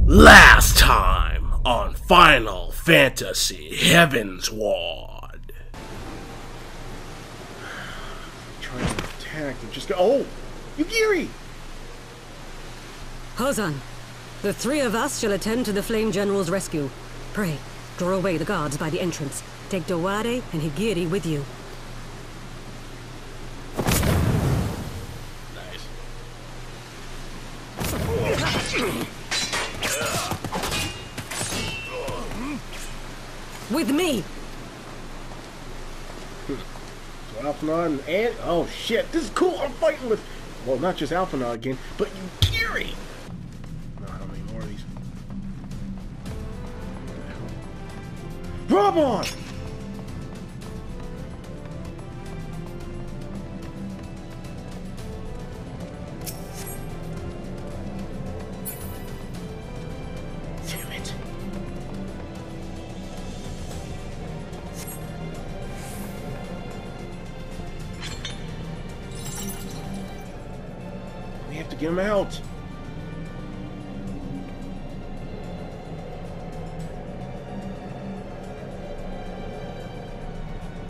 Last time on Final Fantasy Heavensward. Trying to attack and just go. Oh! Yugiri! Hozan, the three of us shall attend to the Flame General's rescue. Pray, draw away the guards by the entrance. Take Dowade and Higiri with you. With me! So Alphinaud and oh shit, this is cool! I'm fighting with, well, not just Alphinaud again, but Yugiri! I don't know how many more of these. Robon! Damn it. We have to get him out.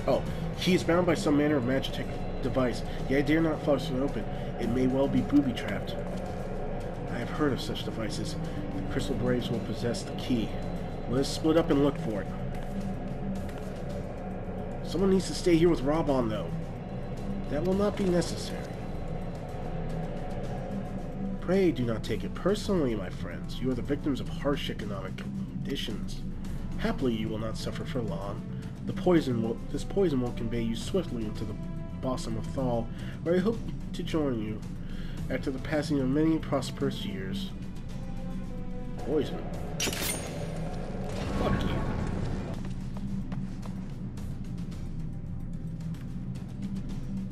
Oh, he is bound by some manner of magic device. Yet I dare not force it open. It may well be booby-trapped. I have heard of such devices. The Crystal Braves will possess the key. Let us split up and look for it. Someone needs to stay here with Robon, though. That will not be necessary. Pray do not take it personally, my friends. You are the victims of harsh economic conditions. Happily, you will not suffer for long. This poison will convey you swiftly into the bosom of Thal, where I hope to join you after the passing of many prosperous years. Poison? Fuck you.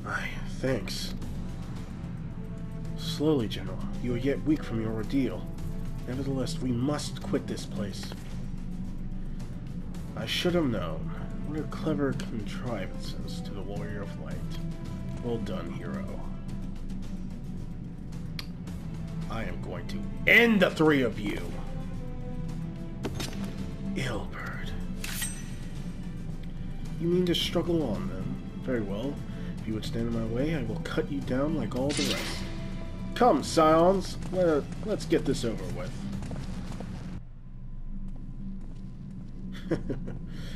Aye, thanks. Slowly, General. You are yet weak from your ordeal. Nevertheless, we must quit this place. I should have known. What a clever contrivances to the Warrior of Light. Well done, hero. I am going to end the three of you. Illbird. You mean to struggle on, then? Very well. If you would stand in my way, I will cut you down like all the rest. Come, Scions. Let's get this over with.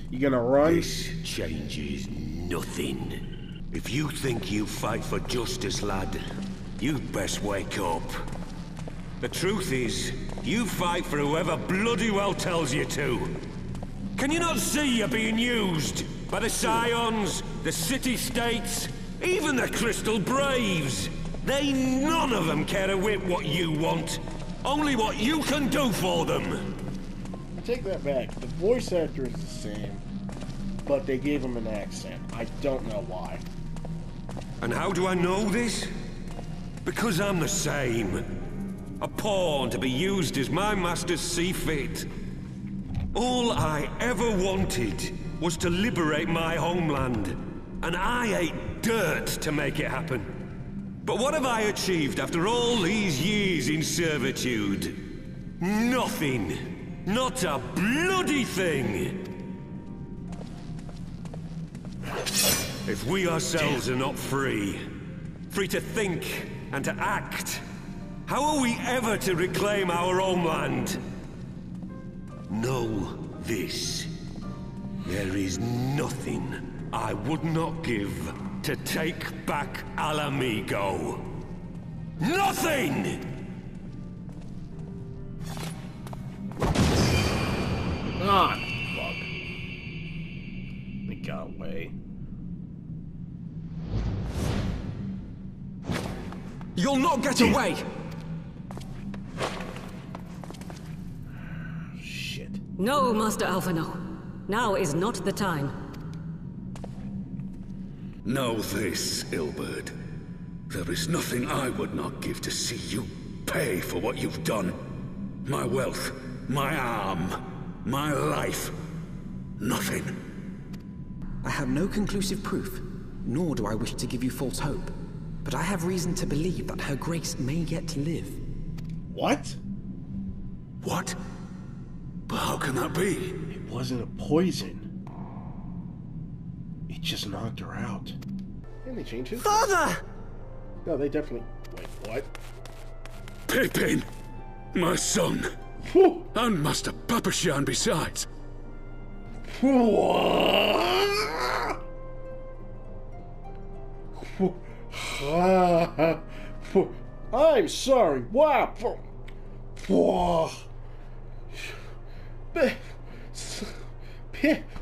You gonna run? This changes nothing. If you think you fight for justice, lad, you'd best wake up. The truth is, you fight for whoever bloody well tells you to. Can you not see you're being used? By the Scions, the City-States, even the Crystal Braves. They none of them care a whit what you want. Only what you can do for them. Take that back. The voice actor is the same, but they gave him an accent. I don't know why. And how do I know this? Because I'm the same. A pawn to be used as my masters see fit. All I ever wanted was to liberate my homeland, and I ate dirt to make it happen. But what have I achieved after all these years in servitude? Nothing. Not a bloody thing! If we ourselves are not free to think and to act, how are we ever to reclaim our homeland? Know this. There is nothing I would not give to take back Alamigo. Nothing! Ah, fuck. They got away. You'll not get away! No, Master Alphinaud. Now is not the time. Know this, Ilberd. There is nothing I would not give to see you pay for what you've done. My wealth, my arm, my life. Nothing. I have no conclusive proof, nor do I wish to give you false hope. But I have reason to believe that Her Grace may yet live. What? What? But how can that be? It wasn't a poison. It just knocked her out. And they changed his. Father! No, they definitely. Wait, what? Pippin! My son! Whew. And Master Papashan besides! I'm sorry. Wow.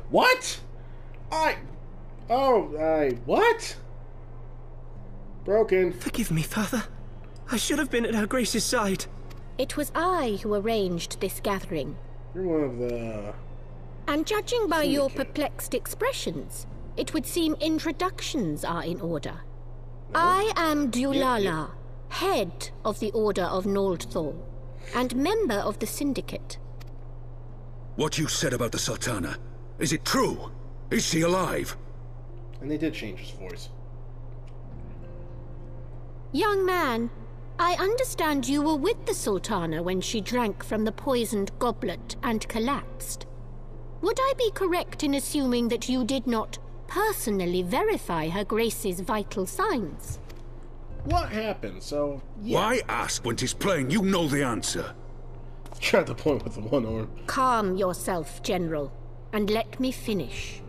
What? What? Broken. Forgive me, Father. I should have been at Her Grace's side. It was I who arranged this gathering. You're one of the... And judging by your Syndicate. perplexed expressions, it would seem introductions are in order. I am Dulala, head of the Order of Noldthor, and member of the Syndicate. What you said about the Sultana, is it true? Is she alive? And they did change his voice. Young man, I understand you were with the Sultana when she drank from the poisoned goblet and collapsed. Would I be correct in assuming that you did not personally verify Her Grace's vital signs? What happened? So, yeah. Why ask when 'tis plain you know the answer? You're at the point with the one arm. Calm yourself, General, and let me finish.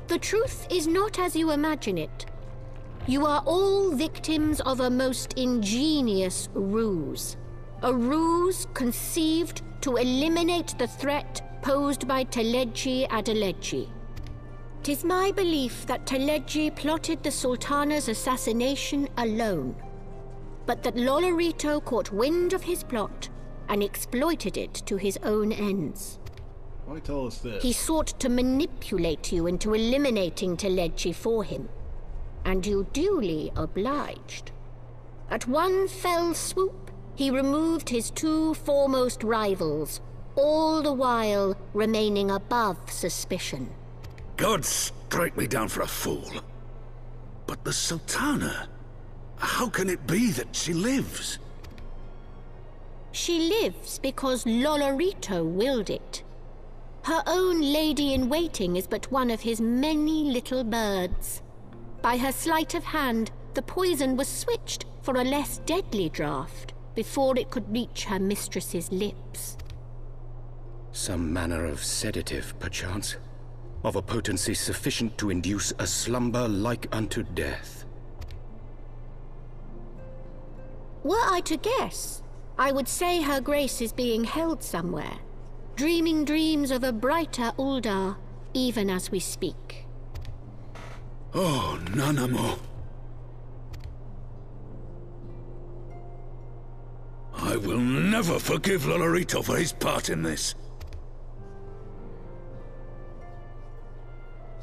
The truth is not as you imagine it. You are all victims of a most ingenious ruse. A ruse conceived to eliminate the threat posed by Teleji Adeleji. 'Tis my belief that Teleji plotted the Sultana's assassination alone, but that Lolorito caught wind of his plot and exploited it to his own ends. Why tell us this? He sought to manipulate you into eliminating Teleji for him, and you duly obliged. At one fell swoop, he removed his two foremost rivals, all the while remaining above suspicion. God strike me down for a fool. But the Sultana, how can it be that she lives? She lives because Lolorito willed it. Her own lady-in-waiting is but one of his many little birds. By her sleight of hand, the poison was switched for a less deadly draught before it could reach her mistress's lips. Some manner of sedative, perchance? Of a potency sufficient to induce a slumber like unto death. Were I to guess, I would say Her Grace is being held somewhere, dreaming dreams of a brighter Uldar, even as we speak. Oh, Nanamo. I will never forgive Lolorito for his part in this.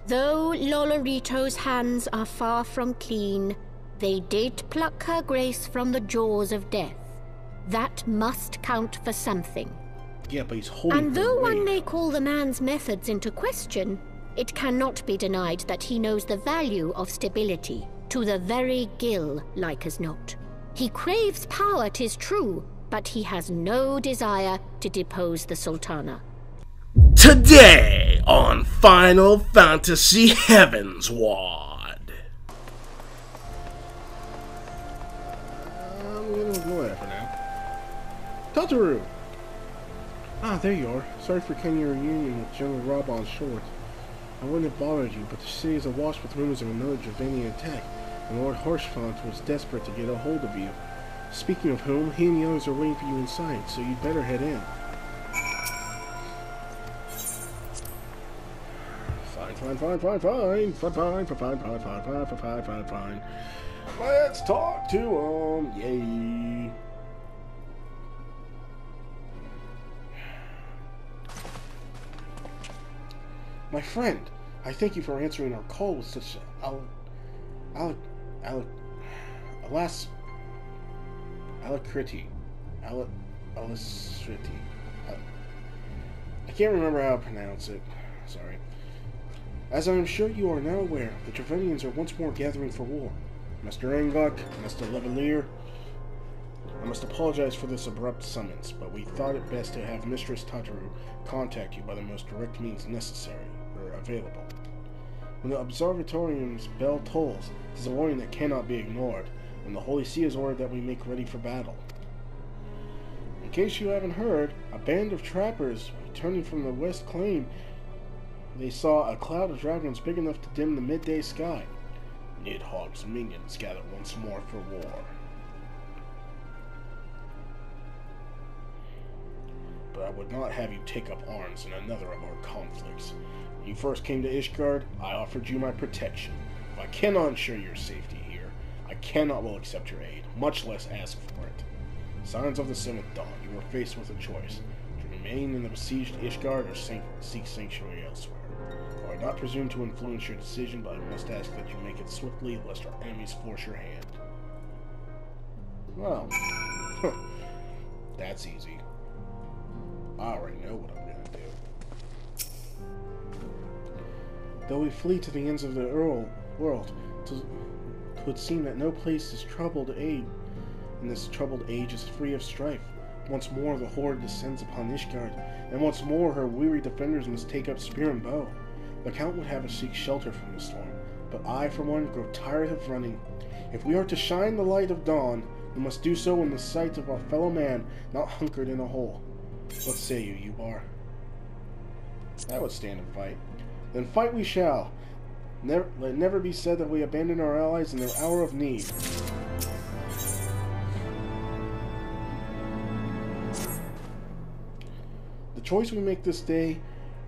Though Lolorito's hands are far from clean, they did pluck Her Grace from the jaws of death. That must count for something. Yeah, but he's holding And her though away. one may call the man's methods into question, it cannot be denied that he knows the value of stability, to the very gill, like as not. He craves power, 'tis true, but he has no desire to depose the Sultana. Today on Final Fantasy Heavensward. I'm gonna ignore that for now. Tataru! Ah, there you are. Sorry for cutting your reunion with General Raubon short. I wouldn't have bothered you, but the city is awash with rumors of another Dravanian attack, and Lord Harshfont was desperate to get a hold of you. Speaking of whom, he and the others are waiting for you inside, so you'd better head in. Fine. Let's talk to him. Yay. My friend, I thank you for answering our call with such alacrity. I can't remember how to pronounce it. Sorry. As I am sure you are now aware, the Trevenians are once more gathering for war. Master Reingok, Master Levelier, I must apologize for this abrupt summons, but we thought it best to have Mistress Tataru contact you by the most direct means necessary, or available. When the Observatorium's bell tolls, it is a warning that cannot be ignored, and the Holy See has ordered that we make ready for battle. In case you haven't heard, a band of trappers returning from the West claim they saw a cloud of dragons big enough to dim the midday sky. Nidhogg's minions gather once more for war. But I would not have you take up arms in another of our conflicts. When you first came to Ishgard, I offered you my protection. If I cannot ensure your safety here, I cannot well accept your aid, much less ask for it. Scions of the Seventh Dawn, you are faced with a choice: to remain in the besieged Ishgard or seek sanctuary elsewhere. I do not presume to influence your decision, but I must ask that you make it swiftly, lest our enemies force your hand. Well, that's easy. I already know what I'm gonna do. Though we flee to the ends of the world, it would seem that no place is troubled aid, and this troubled age is free of strife. Once more the horde descends upon Ishgard, and once more her weary defenders must take up spear and bow. The Count would have us seek shelter from the storm, but I, for one, grow tired of running. If we are to shine the light of dawn, we must do so in the sight of our fellow man, not hunkered in a hole. What say you, Yubar? That would stand and fight. Then fight we shall. Let it never be said that we abandon our allies in their hour of need. The choice we make this day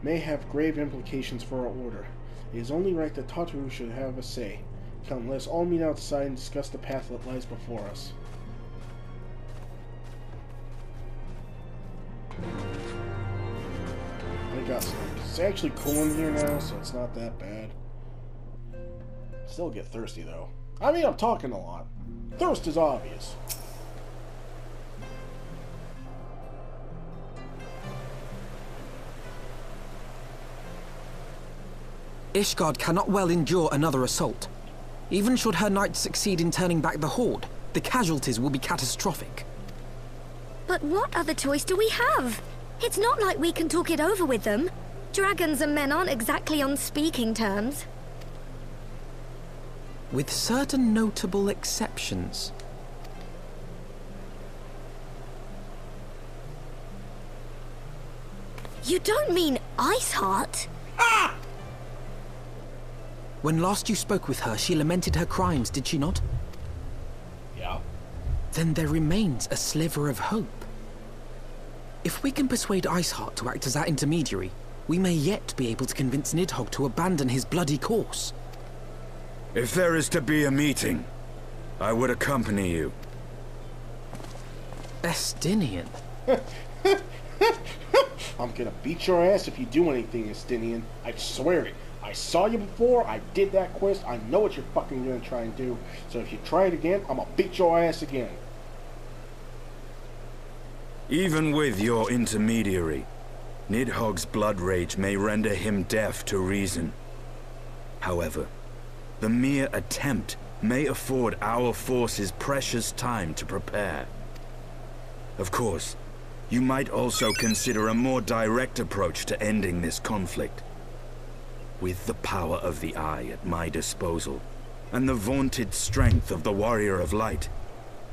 may have grave implications for our order. It is only right that Tataru should have a say. Come, let us all meet outside and discuss the path that lies before us. I got some. It's actually cool in here now, so it's not that bad. Still get thirsty, though. I mean, I'm talking a lot. Thirst is obvious. Ishgard cannot well endure another assault. Even should her knights succeed in turning back the horde, the casualties will be catastrophic. But what other choice do we have? It's not like we can talk it over with them. Dragons and men aren't exactly on speaking terms. With certain notable exceptions. You don't mean Iceheart? Ah! When last you spoke with her, she lamented her crimes, did she not? Yeah. Then there remains a sliver of hope. If we can persuade Iceheart to act as our intermediary, we may yet be able to convince Nidhogg to abandon his bloody course. If there is to be a meeting, I would accompany you. Estinien. I'm gonna beat your ass if you do anything, Estinien. I swear it. I saw you before, I did that quest, I know what you're fucking gonna try and do. So if you try it again, I'm gonna beat your ass again. Even with your intermediary, Nidhogg's blood rage may render him deaf to reason. However, the mere attempt may afford our forces precious time to prepare. Of course, you might also consider a more direct approach to ending this conflict. With the power of the Eye at my disposal, and the vaunted strength of the Warrior of Light,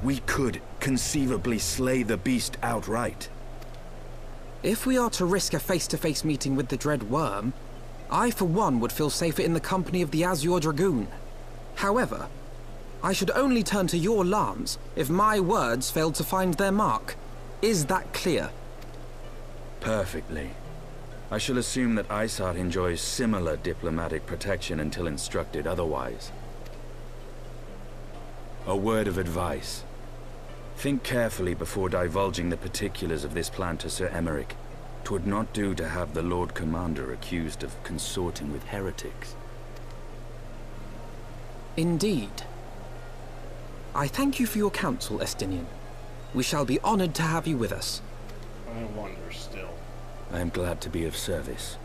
we could conceivably slay the beast outright. If we are to risk a face-to-face meeting with the Dread Worm, I for one would feel safer in the company of the Azure Dragoon. However, I should only turn to your lance if my words failed to find their mark. Is that clear? Perfectly. I shall assume that Iceheart enjoys similar diplomatic protection until instructed otherwise. A word of advice. Think carefully before divulging the particulars of this plan to Sir Emmerich. 'Twould not do to have the Lord Commander accused of consorting with heretics. Indeed. I thank you for your counsel, Estinien. We shall be honored to have you with us. I wonder still. I am glad to be of service.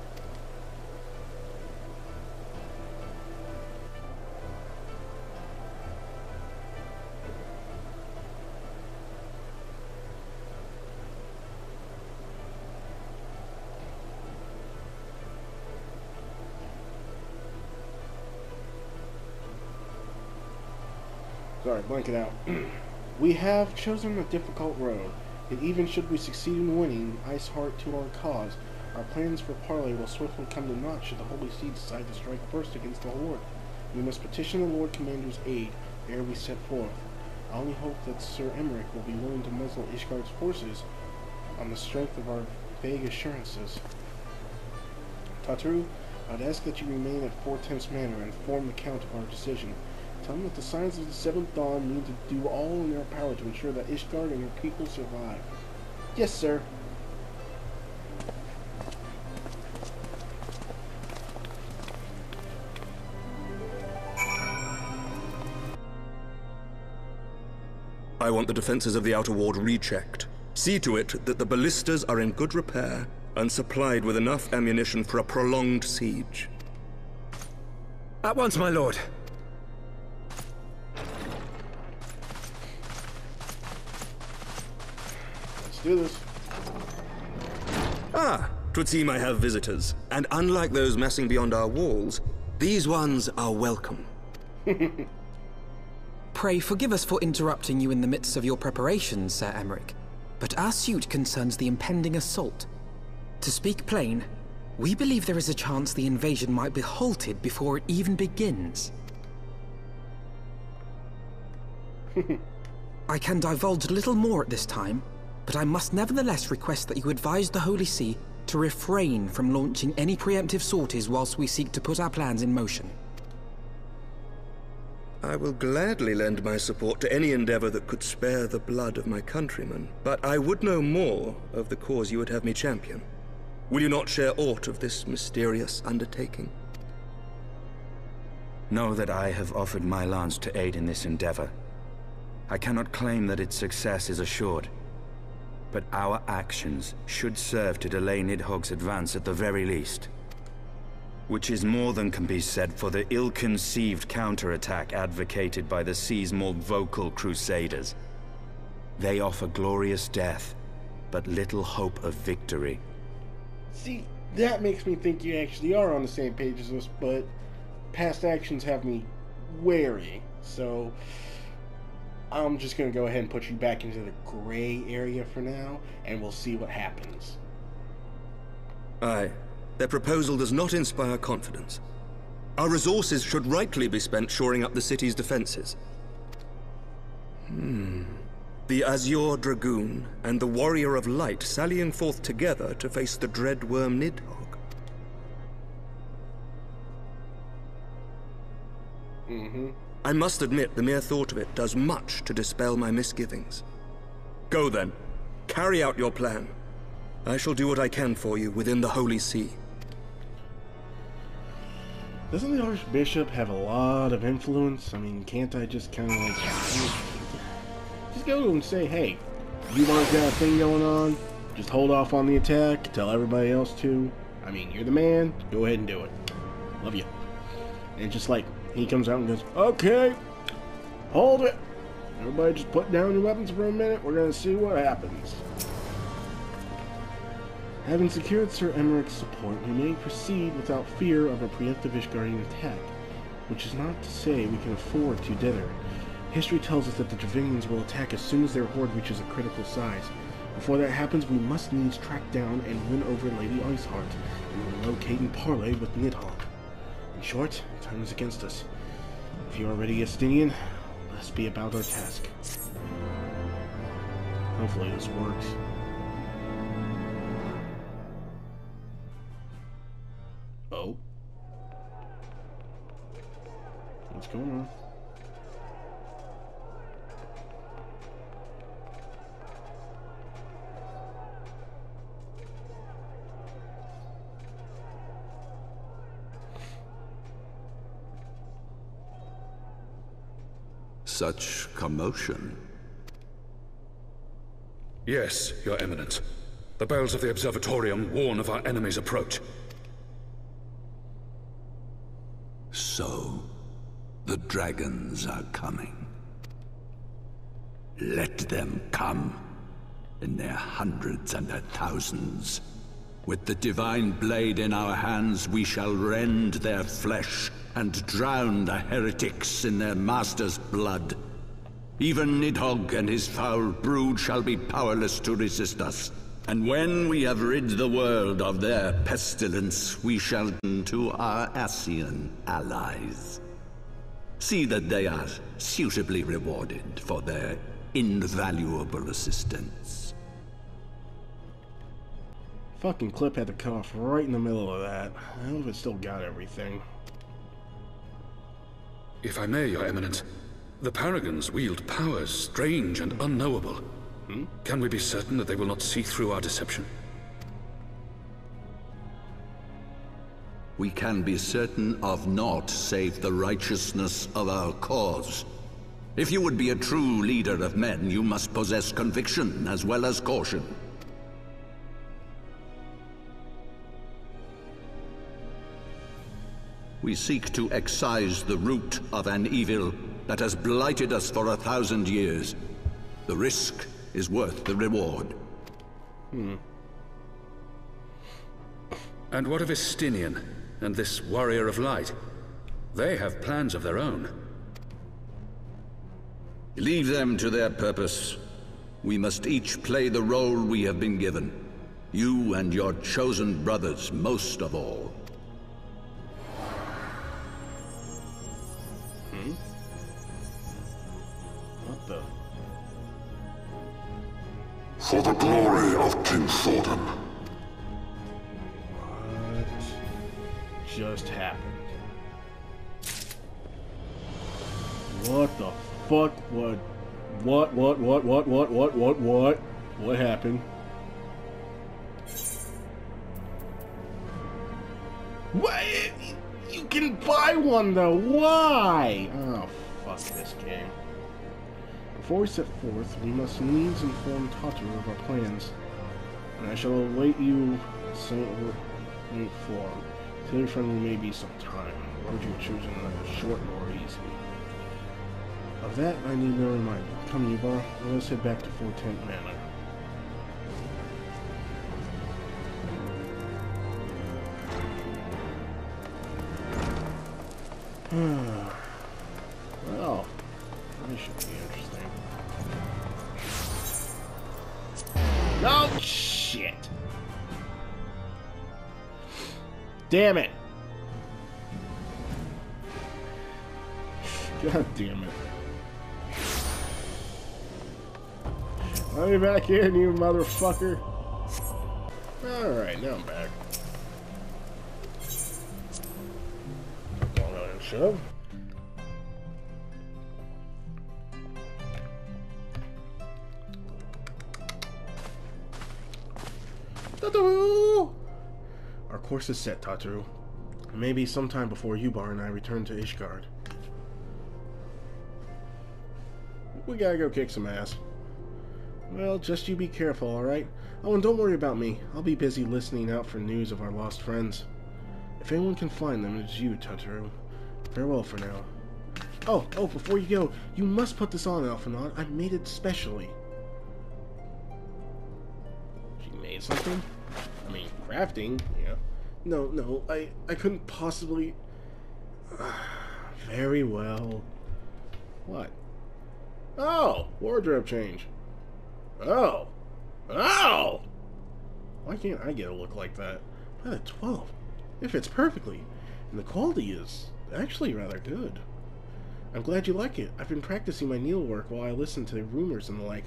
Sorry, blank it out. We have chosen a difficult road, yet even should we succeed in winning Iceheart to our cause, our plans for parley will swiftly come to naught should the Holy See decide to strike first against the Horde. We must petition the Lord Commander's aid ere we set forth. I only hope that Sir Emmerich will be willing to muzzle Ishgard's forces on the strength of our vague assurances. Tataru, I'd ask that you remain at 4/10 Manor and inform the Count of our decision. Tell them that the signs of the Seventh Dawn mean to do all in their power to ensure that Ishgard and her people survive. Yes, sir. I want the defenses of the Outer Ward rechecked. See to it that the ballistas are in good repair and supplied with enough ammunition for a prolonged siege. At once, my lord. Let's do this. Ah, 'twould seem I have visitors, and unlike those massing beyond our walls, these ones are welcome. Pray forgive us for interrupting you in the midst of your preparations, Sir Emmerich, but our suit concerns the impending assault. To speak plain, we believe there is a chance the invasion might be halted before it even begins. I can divulge little more at this time, but I must nevertheless request that you advise the Holy See to refrain from launching any preemptive sorties whilst we seek to put our plans in motion. I will gladly lend my support to any endeavor that could spare the blood of my countrymen, but I would know more of the cause you would have me champion. Will you not share aught of this mysterious undertaking? Know that I have offered my lance to aid in this endeavor. I cannot claim that its success is assured, but our actions should serve to delay Nidhogg's advance at the very least. Which is more than can be said for the ill-conceived counterattack advocated by the Sea's more vocal crusaders. They offer glorious death, but little hope of victory. See, that makes me think you actually are on the same page as us, but past actions have me wary, so I'm just going to go ahead and put you back into the gray area for now, and we'll see what happens. Aye. Their proposal does not inspire confidence. Our resources should rightly be spent shoring up the city's defenses. The Azure Dragoon and the Warrior of Light sallying forth together to face the dread worm Nidhogg. I must admit the mere thought of it does much to dispel my misgivings. Go then. Carry out your plan. I shall do what I can for you within the Holy See. Doesn't the Archbishop have a lot of influence? I mean, can't I just kind of like just go and say, hey, you want that thing going on? Just hold off on the attack, tell everybody else to. I mean, you're the man, go ahead and do it. Love you. And just like, he comes out and goes, okay, hold it. Everybody just put down your weapons for a minute, we're going to see what happens. Having secured Sir Emmerich's support, we may proceed without fear of a preemptive Ishgardian attack, which is not to say we can afford to dither. History tells us that the Dravidians will attack as soon as their horde reaches a critical size. Before that happens, we must needs track down and win over Lady Iceheart, and locate and parley with Nidhogg. In short, time is against us. If you are ready, Estinien, let's be about our task. Hopefully this works. Oh. What's going on? Such commotion. Yes, Your Eminence. The bells of the Observatorium warn of our enemy's approach. So, the dragons are coming. Let them come, in their hundreds and their thousands. With the divine blade in our hands, we shall rend their flesh and drown the heretics in their master's blood. Even Nidhogg and his foul brood shall be powerless to resist us. And when we have rid the world of their pestilence, we shall turn to our Ascian allies. See that they are suitably rewarded for their invaluable assistance. Fucking clip had to cut off right in the middle of that. I don't know if it still got everything. If I may, Your Eminence, the Paragons wield powers strange and unknowable. Can we be certain that they will not see through our deception? We can be certain of naught save the righteousness of our cause. If you would be a true leader of men, you must possess conviction as well as caution. We seek to excise the root of an evil that has blighted us for 1,000 years. The risk is worth the reward. And what of Estinien and this Warrior of Light? They have plans of their own. Leave them to their purpose. We must each play the role we have been given. You and your chosen brothers most of all. What the? For the glory of King Thordan. What just happened? What the fuck? What happened? What? You can buy one though, why? Oh, fuck this game. Before we set forth, we must needs inform Tataru of our plans, and I shall await you in new form. Till your friend may be some time. The road you have chosen is short nor easy. Of that, I need no reminder. Come, Yubar, let us head back to Fort Tent Manor. Well, this should be interesting. No shit! Damn it! God damn it. Let me back in, you motherfucker. Alright, now I'm back. Long on and shove. Tataru! Our course is set, Tataru. Maybe sometime before Yubar and I return to Ishgard. We gotta go kick some ass. Well, just you be careful, alright? Oh, and don't worry about me. I'll be busy listening out for news of our lost friends. If anyone can find them, it's you, Tataru. Farewell for now. Oh, before you go, you must put this on, Alphinaud. I made it specially. She made something? I mean, crafting, yeah. No, I couldn't possibly... Very well. What? Oh! Wardrobe change. Oh! Why can't I get a look like that? By the 12. It fits perfectly. And the quality is actually rather good. I'm glad you like it. I've been practicing my needlework while I listen to the rumors and the like.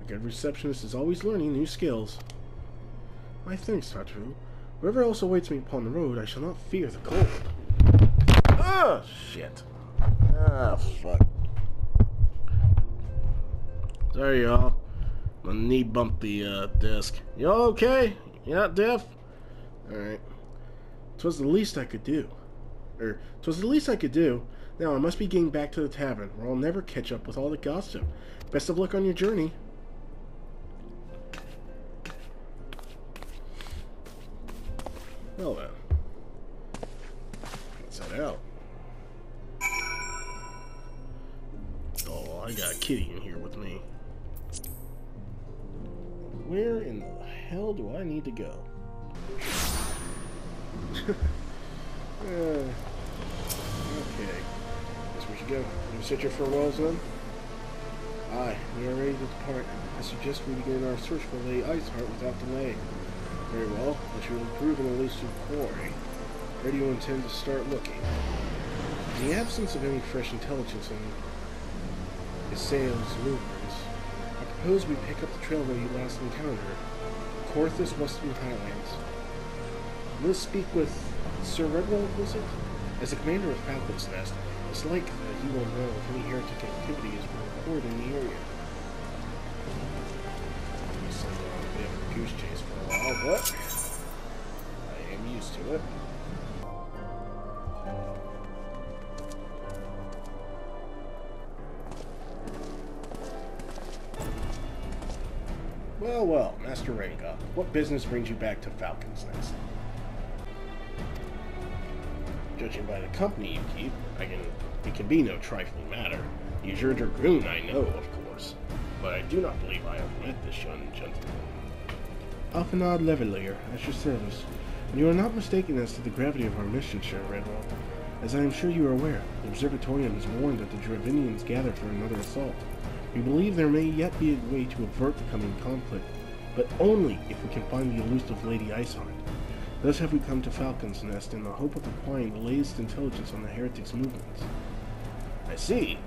A good receptionist is always learning new skills. My thanks, Tataru. Wherever else awaits me upon the road, I shall not fear the cold. Ah, shit. Ah, fuck. Sorry, y'all. My knee bumped the desk. You all okay? You not deaf? Alright. 'Twas the least I could do. 'Twas the least I could do. Now, I must be getting back to the tavern, or I'll never catch up with all the gossip. Best of luck on your journey. Well then. Let's head out. Oh, I got a kitty in here with me. Where in the hell do I need to go? Okay. Guess we should go. You set your farewells then? Aye, we are ready to depart. I suggest we begin our search for Lady Iceheart without delay. Very well, but you will prove an elusive quarry. Where do you intend to start looking? In the absence of any fresh intelligence on Ysayle's movements, I propose we pick up the trail where you last encountered Korthus Western Highlands. We'll speak with Sir Redwald, was it? As the commander of Falcon's Nest, it's like that he will know if any heretic activity is reported in the area. We send on a bit of a goose chase for a while, but I am used to it. Well, well, Master Reingok, what business brings you back to Falcon's Nest? Judging by the company you keep, it can be no trifling matter. He's your dragoon, I know, of course, but I do not believe I have met this young gentleman. Alphinaud Levelier, at your service. And you are not mistaken as to the gravity of our mission, Sir Redwald. As I am sure you are aware, the Observatorium has warned that the Dravinians gather for another assault. We believe there may yet be a way to avert the coming conflict, but only if we can find the elusive Lady Iceheart. Thus have we come to Falcon's Nest in the hope of acquiring the latest intelligence on the heretics' movements. I see.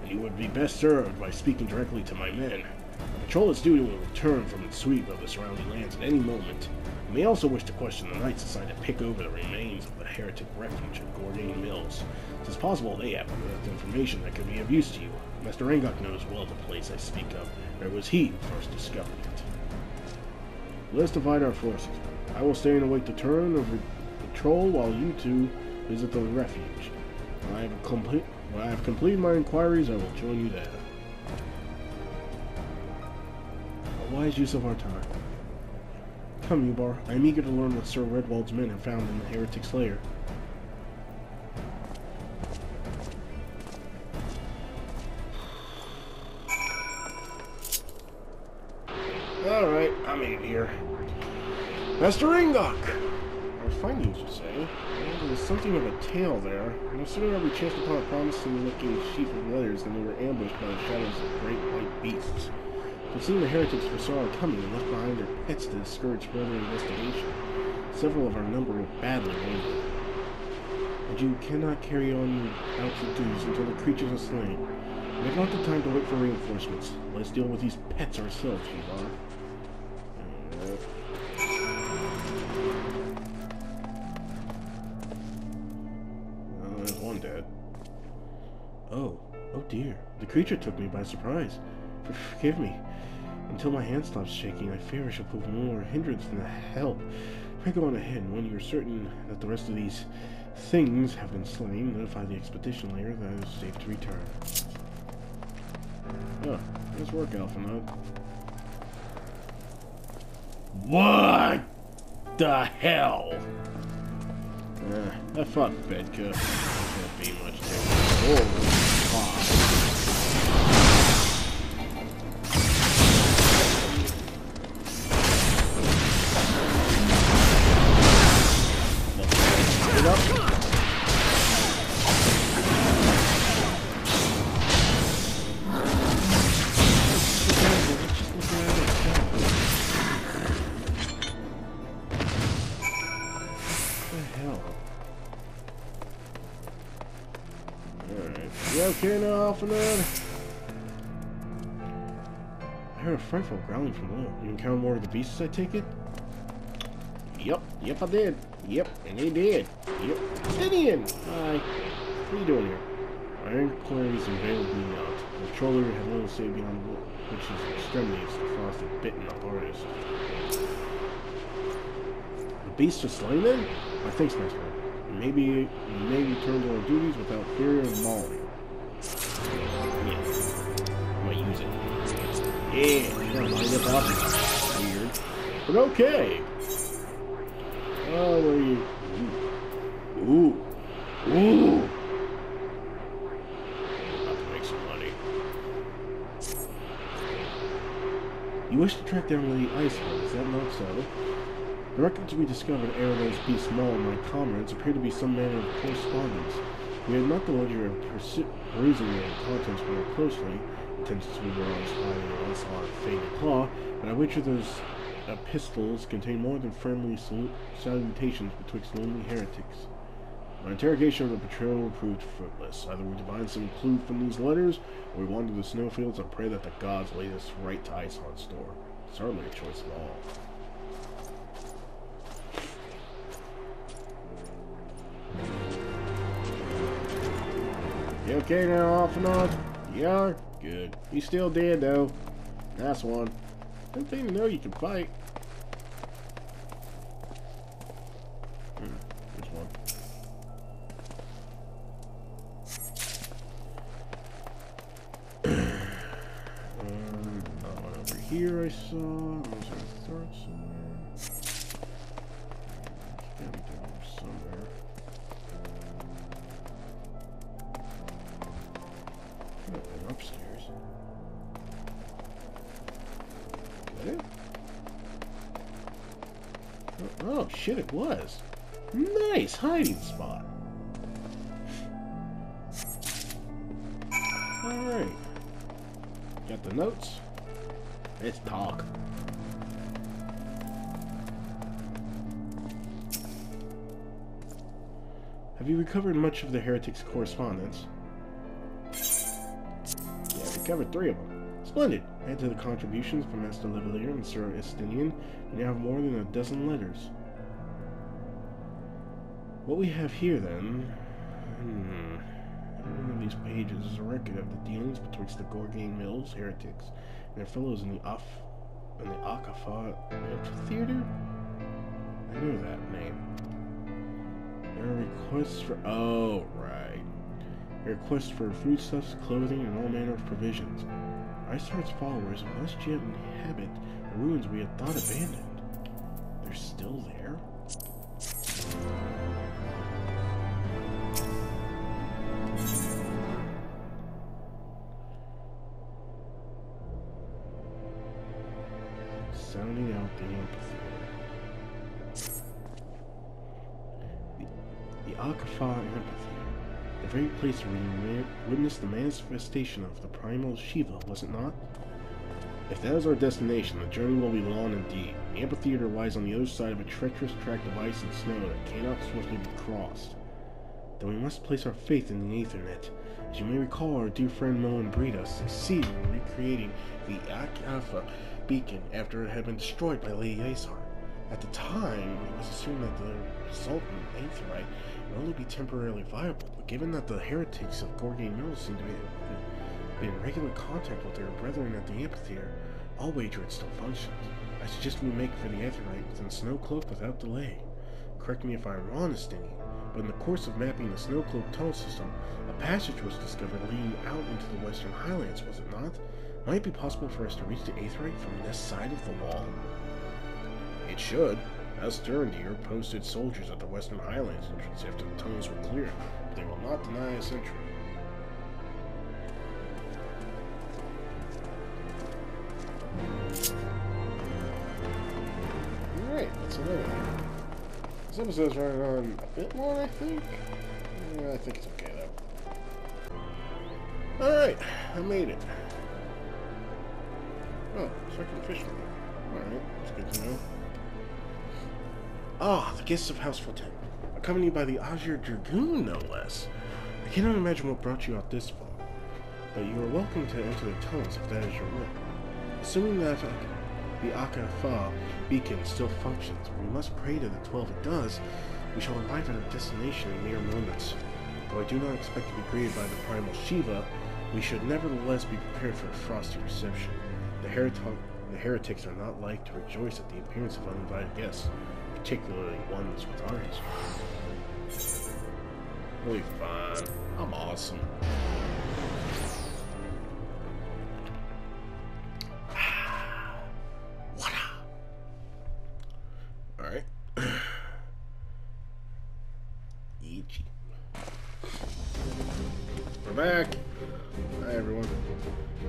And you would be best served by speaking directly to my men. The patrol is due to return from its sweep of the surrounding lands at any moment. We may also wish to question the knights assigned to pick over the remains of the heretic refuge at Gordain Mills. It is possible they have unearthed information that could be of use to you. Master Reingok knows well the place I speak of, for it was he who first discovered it. Let us divide our forces. I will stay and await the turn of the patrol while you two visit the refuge. When I have completed my inquiries, I will join you there. A wise use of our time. Come, Yubar. I am eager to learn what Sir Redwald's men have found in the heretic's lair. Alright, I'm in here. Master Reingok! Our findings, you say? Well, there was something of a tale there. No sooner had we chanced upon a promising-looking sheaf of letters than we were ambushed by the shadows of great white beasts. It seemed the heretics foresaw our coming and left behind their pets to discourage further investigation. Several of our number were badly wounded. And you cannot carry on out your duties until the creatures are slain. We have not the time to wait for reinforcements. Let's deal with these pets ourselves, Yubar. There's one dead. Oh dear. The creature took me by surprise. Forgive me. Until my hand stops shaking, I fear I shall prove more hindrance than a help. Pray go on ahead, and when you're certain that the rest of these things have been slain, notify the expedition layer that it is safe to return. Oh, nice work, Alphinaud. What the hell? I fought Bedka. Can't be much different. Get up. You okay now, Alphinaud? I heard a frightful growling from below. You encountered more of the beasts, I take it? Yep, I did. Yep, and they did. Yep. Estinien! Hi. What are you doing here? Our inquiries unveiled me out. The controller had little to say beyond which is the extremities the frost had bitten up artists. The beasts are slain then? My thanks, Master. maybe return to our duties without fear of mauling. Yes. I'm gonna use it. Yeah, never mind about it. Weird. But okay. Oh, where are you? Ooh. Ooh. About to make some money. You wish to track down Lady Iceheart, is that not so? The records we discovered ere those beasts mauled my comrades appear to be some manner of correspondence. We had not the luxury of perusing their contents more closely, since we were on spying on Onslaught Fatal Claw, but I wager those epistles contain more than friendly salutations betwixt lonely heretics. My interrogation of the patrol proved fruitless. Either we divine some clue from these letters, or we wander the snowfields and pray that the gods lead us right to Iceheart's door. It's hardly a choice at all. You okay now, Alphinaud? You are? Good. He's still dead, though. Nice one. Good thing to know you can fight. Here's one. That one over here I saw. There's a third somewhere. It's gotta be down here somewhere. Upstairs. Got it? Oh shit, it was. Nice hiding spot. Alright. Got the notes. Let's talk. Have you recovered much of the heretic's correspondence? Covered 3 of them. Splendid! Add to the contributions from Master Levalier and Sir Estinien, and you have more than a dozen letters. What we have here, then... Every one of these pages is a record of the dealings betwixt the Gorgain Mills heretics and their fellows in the Akafa Amphitheater? I know that name. There are requests for... Oh, right. Requests for foodstuffs, clothing, and all manner of provisions. Iceheart's followers must yet inhabit the ruins we had thought abandoned. They're still there? Sounding out the amphitheater. The Akafa Amphitheater. The very place where you witnessed the manifestation of the primal Shiva, was it not? If that is our destination, the journey will be long indeed. The amphitheater lies on the other side of a treacherous tract of ice and snow that cannot swiftly be crossed. Then we must place our faith in the Aethernet. As you may recall, our dear friend Moen Breda succeeded in recreating the Akafa beacon after it had been destroyed by Lady Iceheart. At the time, it was assumed that the resultant aetherite would only be temporarily viable, but given that the heretics of Gorgain Mills seem to be in regular contact with their brethren at the amphitheater, I'll wager it still functions. I suggest we make for the aetherite within Snowcloak without delay. Correct me if I'm wrong, Estinien, but in the course of mapping the Snowcloak tunnel system, a passage was discovered leading out into the western highlands, was it not? Might it be possible for us to reach the aetherite from this side of the wall? It should. As Durandir posted soldiers at the Western Highlands entrance after the tunnels were cleared, but they will not deny us entry. Alright, that's another one. This episode's running on a bit more, I think. Yeah, I think it's okay though. Alright, I made it. Oh, second fish one. Alright, that's good to know. Ah, the guests of House Fontaine, accompanied by the Azure Dragoon, no less. I cannot imagine what brought you out this far, but you are welcome to enter the tunnels if that is your will. Assuming that the Akafa beacon still functions, we must pray to the 12 it does. We shall arrive at our destination in mere moments. Though I do not expect to be greeted by the primal Shiva, we should nevertheless be prepared for a frosty reception. The heretics are not like to rejoice at the appearance of uninvited guests. particularly ones with eyes. Really fine. I'm awesome. Alright. Ichi. We're back. Hi everyone.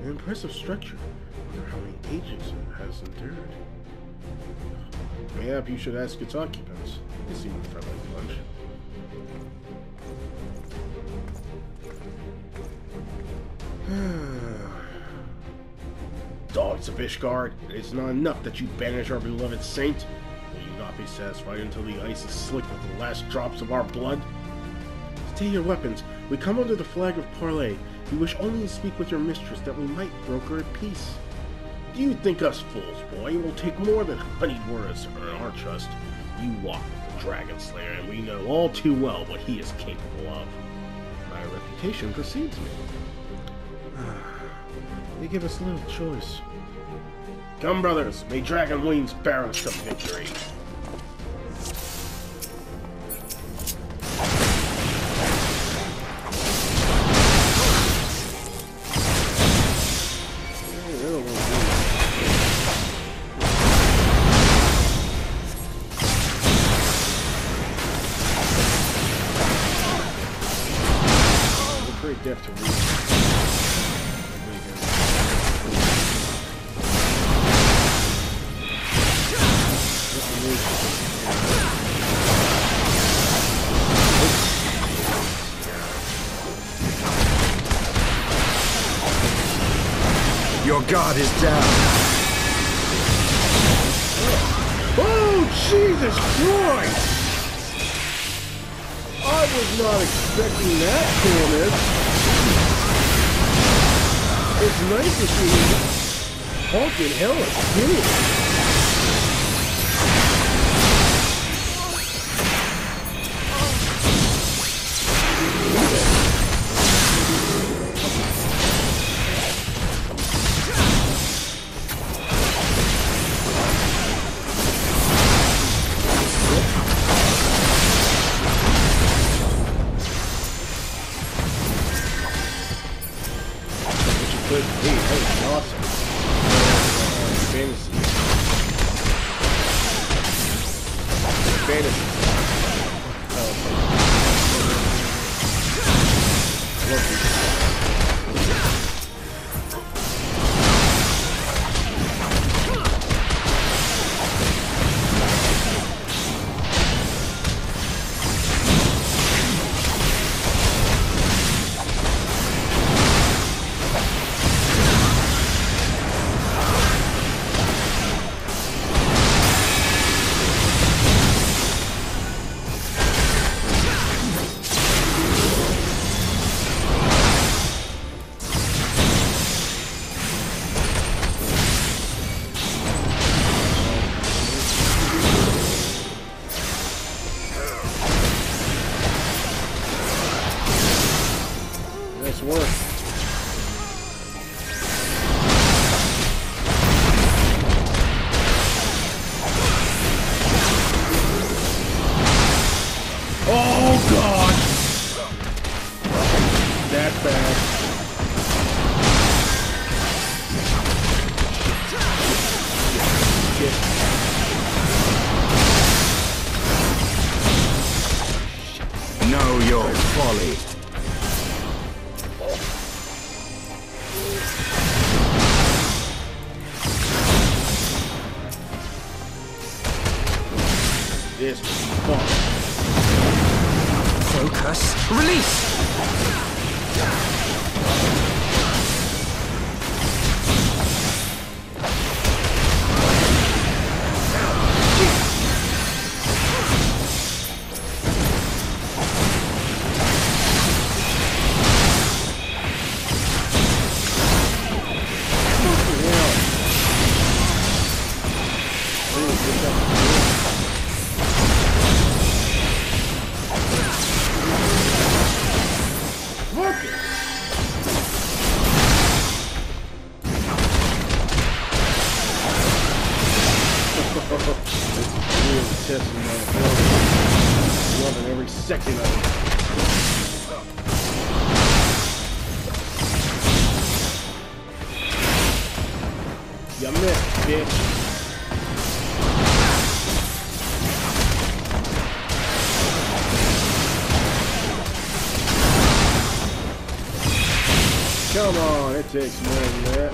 An impressive structure. I wonder how many ages it has endured. Mayhap you should ask its occupants. They seem a friendly bunch. Dogs of Ishgard, it is not enough that you banish our beloved saint. Will you not be satisfied until the ice is slick with the last drops of our blood? Stay your weapons. We come under the flag of parley. We wish only to speak with your mistress that we might broker a peace. Do you think us fools, boy? It will take more than honeyed words to earn our trust. You walk with the Dragon Slayer, and we know all too well what he is capable of. My reputation precedes me. They give us little choice. Come, brothers, may dragon wings bear us to victory. Pretty deft to read. Your guard is down. Oh, Jesus Christ! I was not expecting that coolness. It's nice to see honking hell is Focus. Release! Loving every second of it. You missed, bitch. Come on, it takes more than that.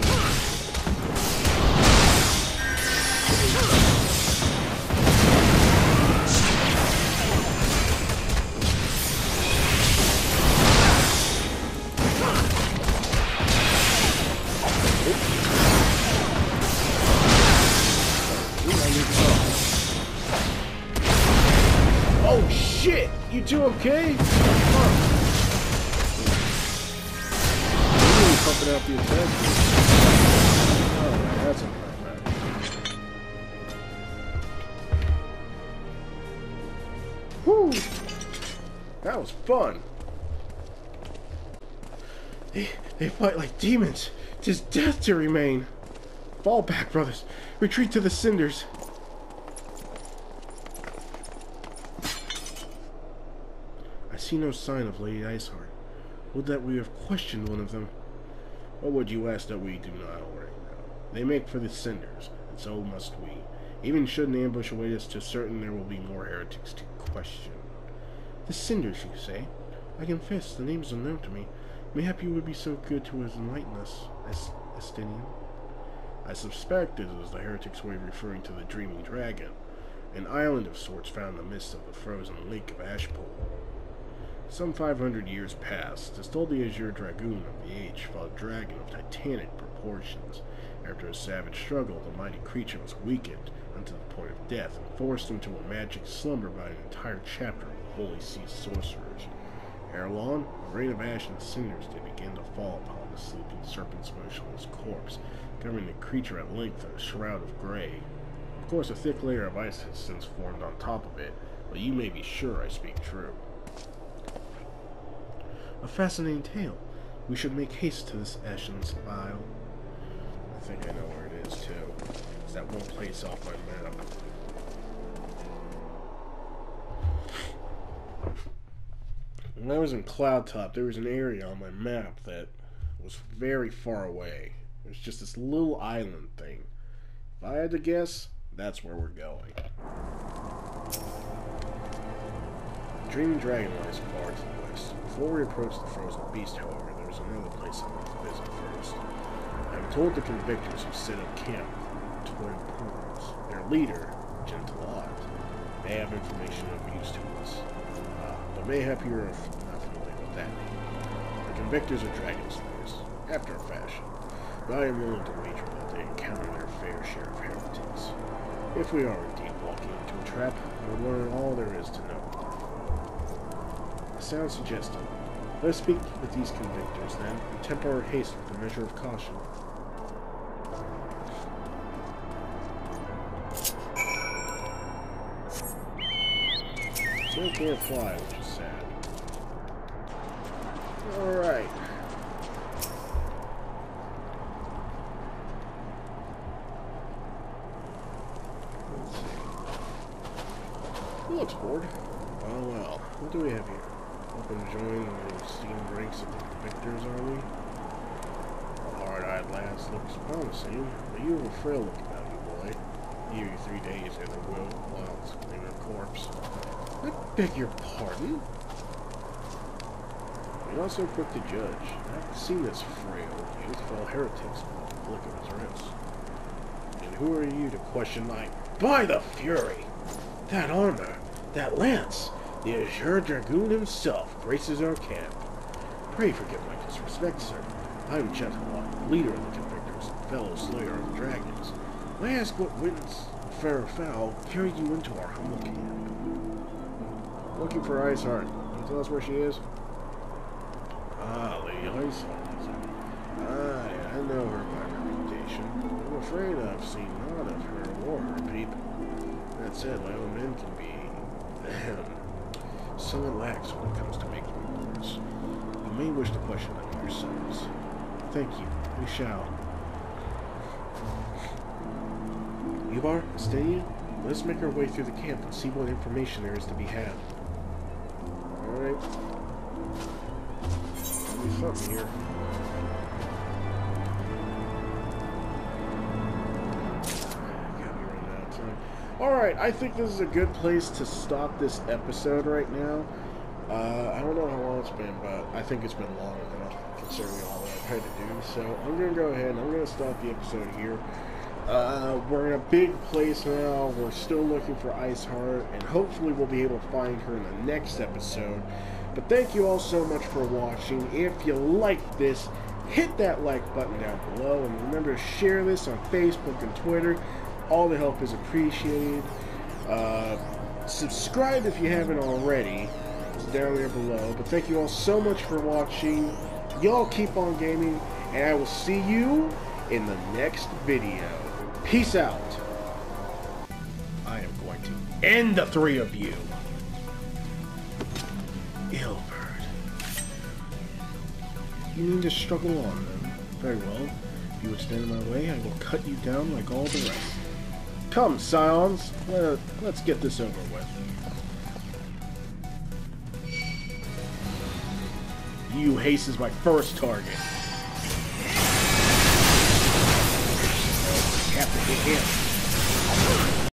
Oh shit! You two okay? Pumping out the attack. Alright, that's not bad. Whew! That was fun. They fight like demons. 'Tis death to remain. Fall back, brothers. Retreat to the cinders. I see no sign of Lady Iceheart. Would that we have questioned one of them. What would you ask that we do not already know? They make for the cinders, and so must we. Even should an ambush await us, 'tis certain there will be more heretics to question. The cinders, you say? I confess, the name is unknown to me. Mayhap you would be so good to enlighten us, Estinien. I suspect it is the heretics' way of referring to the Dreaming Dragon, an island of sorts found in the midst of the frozen lake of Ashpool. Some 500 years past, 'tis told the Azure Dragoon of the age fought a dragon of titanic proportions. After a savage struggle, the mighty creature was weakened unto the point of death and forced into a magic slumber by an entire chapter of Holy See sorcerers. Ere long, a rain of ash and cinders did begin to fall upon the sleeping serpent's motionless corpse, covering the creature at length in a shroud of gray. Of course, a thick layer of ice has since formed on top of it, but you may be sure I speak true. A fascinating tale. We should make haste to this Ashen Isle. I think I know where it is, too. It's that one place off my map. When I was in Cloudtop, there was an area on my map that was very far away. It was just this little island thing. If I had to guess, that's where we're going. Dreaming Dragon lies far to the west. Before we approach the frozen beast, however, there is another place I want to visit first. I am told the convictors have set up camp with twin pools. Their leader, Gentilot, may have information of use to us. But mayhap you are not familiar with that name. The convictors are dragon slayers, after a fashion, but I am willing to wager that they encounter their fair share of heretics. If we are indeed walking into a trap, I will learn all there is to know. Sounds suggestive. Let us speak with these convictors, then, and temper our haste with a measure of caution. Still can't fly, which is sad. Alright. Let's see. He looks bored. Oh well. What do we have here? Open to join the esteemed ranks of the victors, are we? The hard-eyed lass looks promising, but you have a frail look about you, boy. Give you 3 days and the will wilds in a corpse. I beg your pardon? You're not so quick to judge. I've seen this frail youth fall heretics with the flick of his wrist. And who are you to question my... By the Fury! That armor! That lance! The Azure Dragoon himself graces our camp. Pray forgive my disrespect, sir. I am Gentilot, leader of the convictors, fellow slayer of dragons. May I ask what winds, fair or foul, carried you into our humble camp? Looking for Iceheart. Can you tell us where she is? Ah, Lady Iceheart, is it? Aye, I know her by reputation. I'm afraid I've seen naught of her or her people. That said, my own men can be... somewhat lax when it comes to making reports. You may wish to question them yourselves. Thank you. We shall. Yubar, Estinien? Let's make our way through the camp and see what information there is to be had. Alright. There's something here. Got me running out of time. Alright, I think this is a good place to stop this episode right now. I don't know how long it's been, but I think it's been long enough, considering all that I've had to do. So I'm going to go ahead and I'm going to stop the episode here. We're in a big place now. We're still looking for Iceheart, and hopefully we'll be able to find her in the next episode. But thank you all so much for watching. If you liked this, hit that like button down below, and remember to share this on Facebook and Twitter. All the help is appreciated. Subscribe if you haven't already. It's down there below. But thank you all so much for watching. Y'all keep on gaming, and I will see you in the next video. Peace out. I am going to end the three of you. Ilberd. You need to struggle on then. Very well. If you would stand in my way, I will cut you down like all the rest. Come, Scions. Let's get this over with. You haste is my first target. Have to hit him.